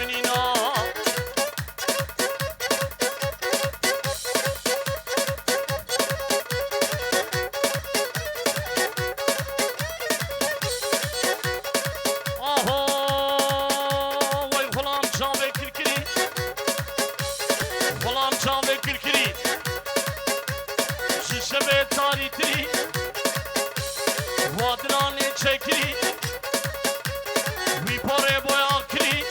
منینا آها وای غلام جاوه کرکری غلام جاوه کرکری شیشه به تاری تری وادرانی چکری وی پاره boya kiri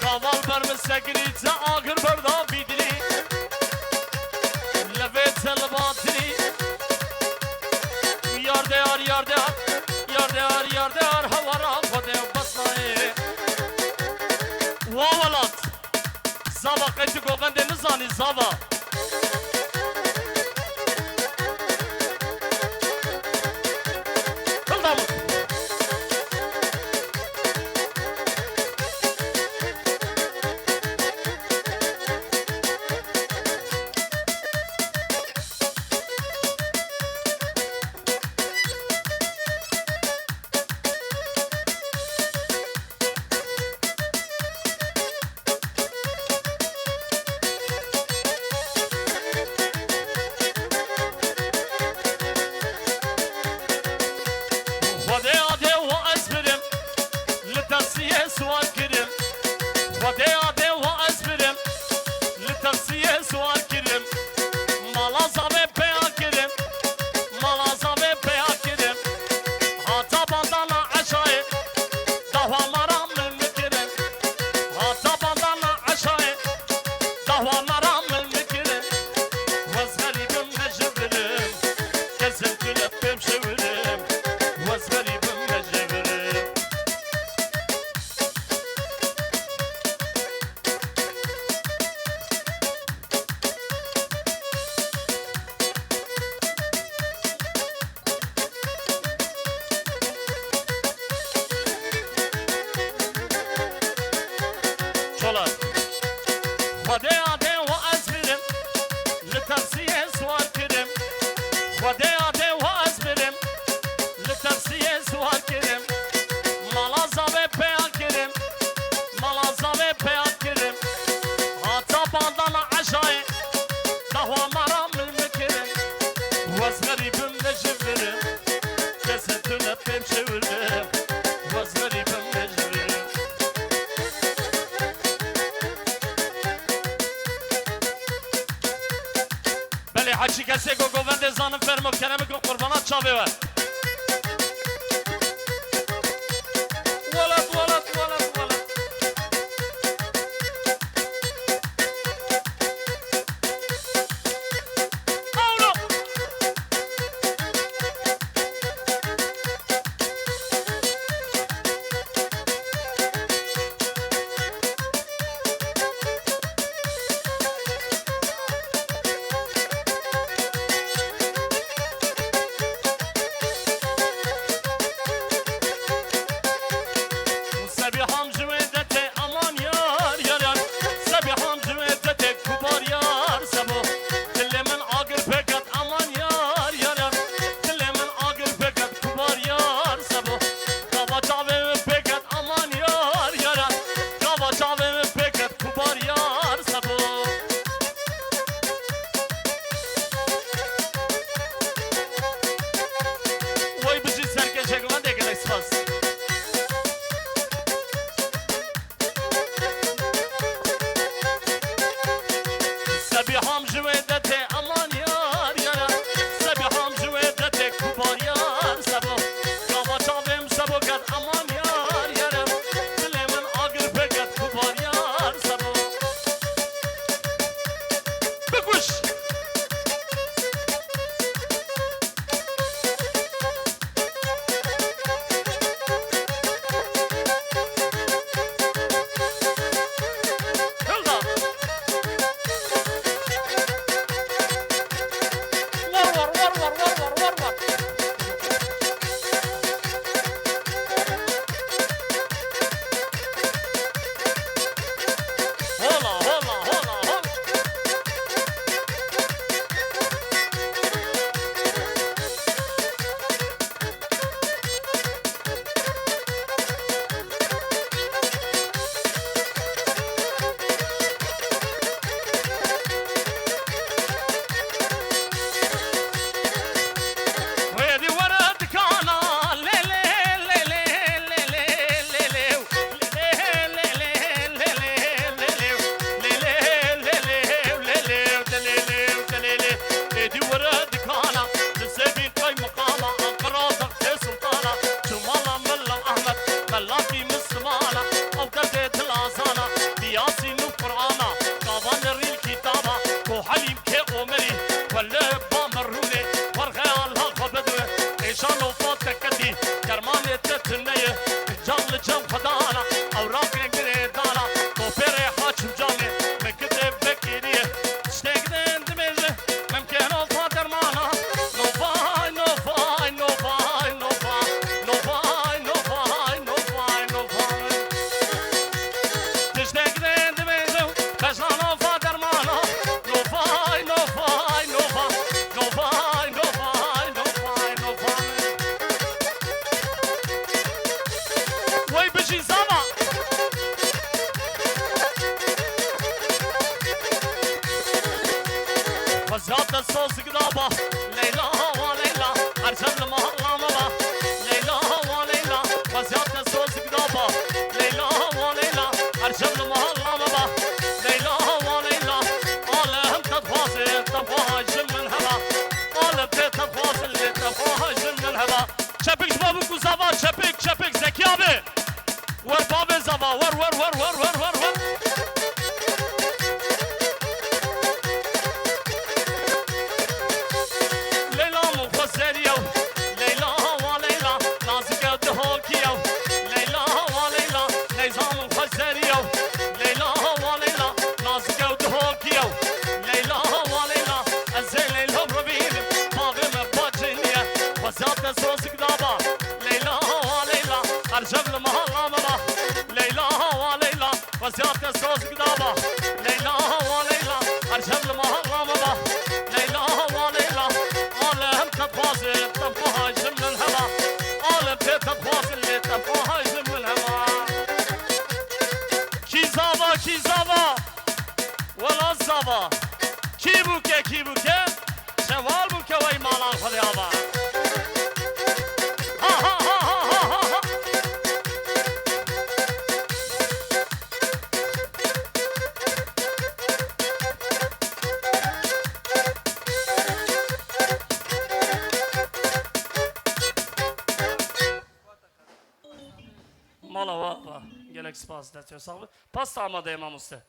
kaval bermesegiri te agir berda bidiri leve telbatiri yar de yar yar de yar de yar yar de yar havara khode basnaye wawalat zava qeti govende nizani zava سوال کریم خدای آده و اسبرم لترسیه سوال کریم مالازا و پیا کریم مالازا و پیا کریم هاتا باندانا عشای دهوا مرام ملمکریم هاتا باندانا عشای دهوا مرام ملمکریم وز غریبم نجبرم کسم کلب بمشورم وز غریبم نجبرم خدای آده و اسبرم لترسیه سوال کریم خدای آده و اسبرم لترسیه سوال کریم مالازا و پیا کریم مالازا و پیا کریم هاتا باندانا عشای دهوا مرام ملمکریم وز غریبم نجبرم کسی تنب بمشورم وز غریبم نجبرم حچی کسی که گوونده زانم فرمو کنم که قربانات چاوه ور ولد ولد ولد ولد اونو ارجل محلم با لیلا و لیلا عالم تتفاصل تفاجم من هوا عالم تتفاصل تفاجم من هوا چپک بابو کو زوا چپک زکی abi ور باب زوا ور لیلا مخزریو لیلا و لیلا نازک دهوکیو لیلا و لیلا نیزام مخزریو لیلا و لیلا نازک دهوکیو لیلا و لیلا از لیلا رو بینم بابم باجنیه وزات سوزک دابا لیلا و لیلا ارجل محلم با لیلا و لیلا وزات سوزک دابا لیلا و لیلا ارجل محلم با لیلا و لیلا عالم تتفاصل تفاجم من الهوا عالم تتفاصل تفاجم من الهوا کی زابا ولا زابا کی بوکه شوال بوکه وای مالان خدای آبا Mala var. Gelek spas. Pas da ama da Imam Usta.